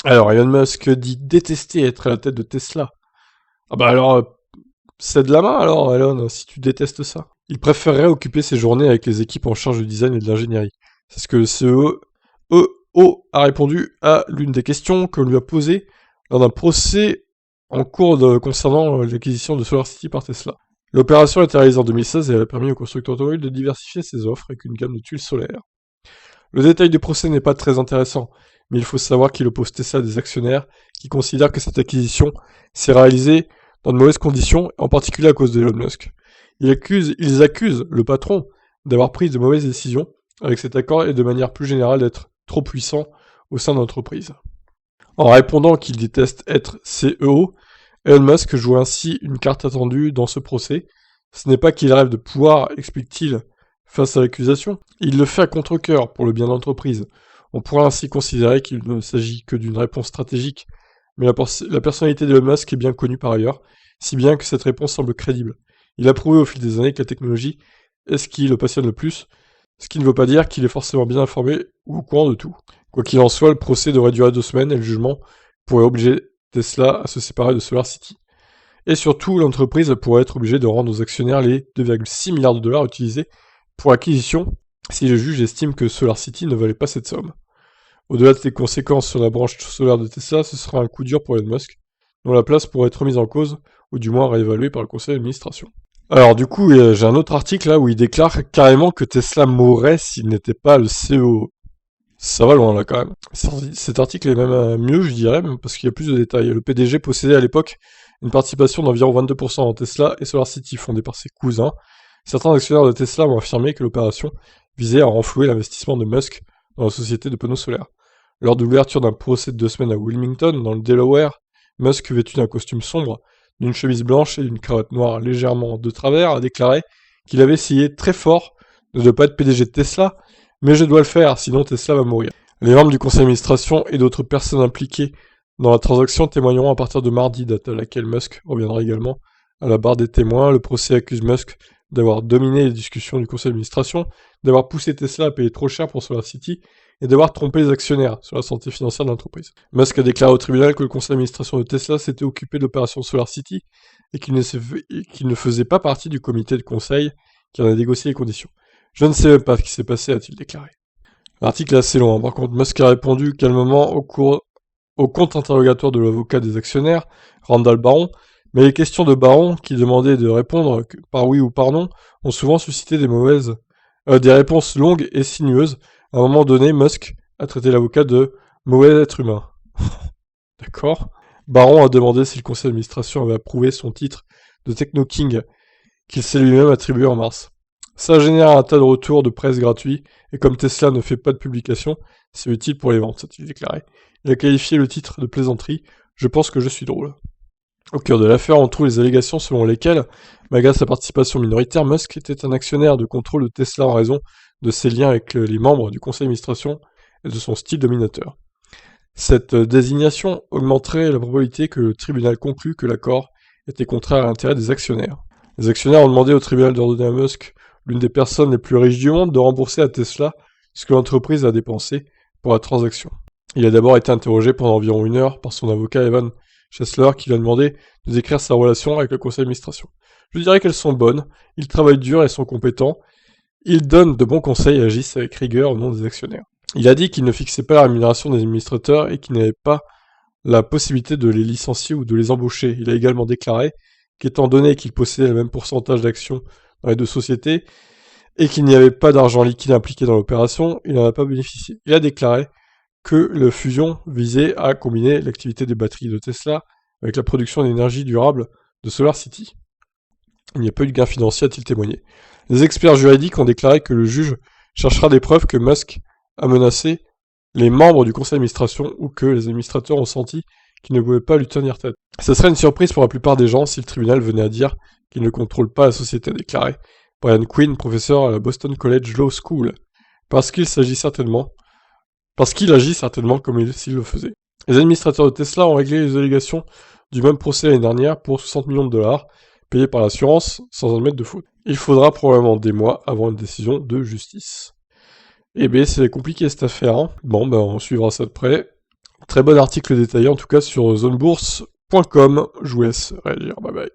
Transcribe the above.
Alors, Elon Musk dit détester être à la tête de Tesla. Ah bah alors, c'est de la main alors, Elon, si tu détestes ça. Il préférerait occuper ses journées avec les équipes en charge du design et de l'ingénierie. C'est ce que le CEO a répondu à l'une des questions qu'on lui a posées lors d'un procès en cours concernant l'acquisition de SolarCity par Tesla. L'opération a été réalisée en 2016 et elle a permis au constructeur automobile de diversifier ses offres avec une gamme de tuiles solaires. Le détail du procès n'est pas très intéressant, mais il faut savoir qu'il oppose Tesla à des actionnaires qui considèrent que cette acquisition s'est réalisée dans de mauvaises conditions, en particulier à cause d'Elon Musk. Ils accusent le patron d'avoir pris de mauvaises décisions avec cet accord et de manière plus générale d'être trop puissant au sein de l'entreprise. En répondant qu'il déteste être CEO, Elon Musk joue ainsi une carte attendue dans ce procès. Ce n'est pas qu'il rêve de pouvoir, explique-t-il, face à l'accusation. Il le fait à contre-cœur pour le bien de l'entreprise. On pourrait ainsi considérer qu'il ne s'agit que d'une réponse stratégique, mais la personnalité d'Elon Musk est bien connue par ailleurs, si bien que cette réponse semble crédible. Il a prouvé au fil des années que la technologie est ce qui le passionne le plus, ce qui ne veut pas dire qu'il est forcément bien informé ou au courant de tout. Quoi qu'il en soit, le procès devrait durer 2 semaines et le jugement pourrait obliger Tesla à se séparer de SolarCity. Et surtout, l'entreprise pourrait être obligée de rendre aux actionnaires les 2,6 milliards de dollars utilisés pour l'acquisition si le juge estime que SolarCity ne valait pas cette somme. Au-delà des conséquences sur la branche solaire de Tesla, ce sera un coup dur pour Elon Musk, dont la place pourrait être remise en cause, ou du moins réévaluée par le conseil d'administration. Alors du coup, j'ai un autre article là où il déclare carrément que Tesla mourrait s'il n'était pas le CEO. Ça va loin là quand même. Cet article est même mieux, je dirais, même parce qu'il y a plus de détails. Le PDG possédait à l'époque une participation d'environ 22% en Tesla et SolarCity, fondée par ses cousins. Certains actionnaires de Tesla ont affirmé que l'opération visait à renflouer l'investissement de Musk dans la société de panneaux solaires. Lors de l'ouverture d'un procès de 2 semaines à Wilmington, dans le Delaware, Musk, vêtu d'un costume sombre, d'une chemise blanche et d'une cravate noire légèrement de travers, a déclaré qu'il avait essayé très fort de ne pas être PDG de Tesla, mais je dois le faire, sinon Tesla va mourir. Les membres du conseil d'administration et d'autres personnes impliquées dans la transaction témoigneront à partir de mardi, date à laquelle Musk reviendra également à la barre des témoins. Le procès accuse Musk d'avoir dominé les discussions du conseil d'administration, d'avoir poussé Tesla à payer trop cher pour SolarCity et d'avoir trompé les actionnaires sur la santé financière de l'entreprise. Musk a déclaré au tribunal que le conseil d'administration de Tesla s'était occupé de l'opération SolarCity et qu'il ne faisait pas partie du comité de conseil qui en a négocié les conditions. Je ne sais même pas ce qui s'est passé, a-t-il déclaré. L'article est assez long, par contre, Musk a répondu calmement au compte interrogatoire de l'avocat des actionnaires, Randall Barron, mais les questions de Barron, qui demandait de répondre par oui ou par non, ont souvent suscité des réponses longues et sinueuses. À un moment donné, Musk a traité l'avocat de mauvais être humain. D'accord. Barron a demandé si le conseil d'administration avait approuvé son titre de Techno King, qu'il s'est lui-même attribué en mars. Ça génère un tas de retours de presse gratuits, et comme Tesla ne fait pas de publication, c'est utile pour les ventes, a-t-il déclaré. Il a qualifié le titre de plaisanterie. Je pense que je suis drôle. Au cœur de l'affaire, on trouve les allégations selon lesquelles, malgré sa participation minoritaire, Musk était un actionnaire de contrôle de Tesla en raison de ses liens avec les membres du conseil d'administration et de son style dominateur. Cette désignation augmenterait la probabilité que le tribunal conclue que l'accord était contraire à l'intérêt des actionnaires. Les actionnaires ont demandé au tribunal d'ordonner à Musk, l'une des personnes les plus riches du monde, de rembourser à Tesla ce que l'entreprise a dépensé pour la transaction. Il a d'abord été interrogé pendant environ 1 heure par son avocat Evan Chesler qui lui a demandé de décrire sa relation avec le conseil d'administration. Je dirais qu'elles sont bonnes, ils travaillent dur et sont compétents, ils donnent de bons conseils et agissent avec rigueur au nom des actionnaires. Il a dit qu'il ne fixait pas la rémunération des administrateurs et qu'il n'avait pas la possibilité de les licencier ou de les embaucher. Il a également déclaré qu'étant donné qu'il possédait le même pourcentage d'actions dans les 2 sociétés et qu'il n'y avait pas d'argent liquide impliqué dans l'opération, il n'en a pas bénéficié. Il a déclaré que la fusion visait à combiner l'activité des batteries de Tesla avec la production d'énergie durable de SolarCity. Il n'y a pas eu de gain financier, a-t-il témoigné. Les experts juridiques ont déclaré que le juge cherchera des preuves que Musk a menacé les membres du conseil d'administration ou que les administrateurs ont senti qu'ils ne pouvaient pas lui tenir tête. Ce serait une surprise pour la plupart des gens si le tribunal venait à dire qu'il ne contrôle pas la société, a déclaré Brian Quinn, professeur à la Boston College Law School, parce qu'il agit certainement comme s'il le faisait. Les administrateurs de Tesla ont réglé les allégations du même procès l'année dernière pour 60 millions de dollars, payés par l'assurance sans admettre de faute. Il faudra probablement des mois avant une décision de justice. Eh bien, c'est compliqué cette affaire. Hein. Bon, ben, on suivra ça de près. Très bon article détaillé en tout cas sur zonebourse.com. Je vous laisse réagir, bye bye.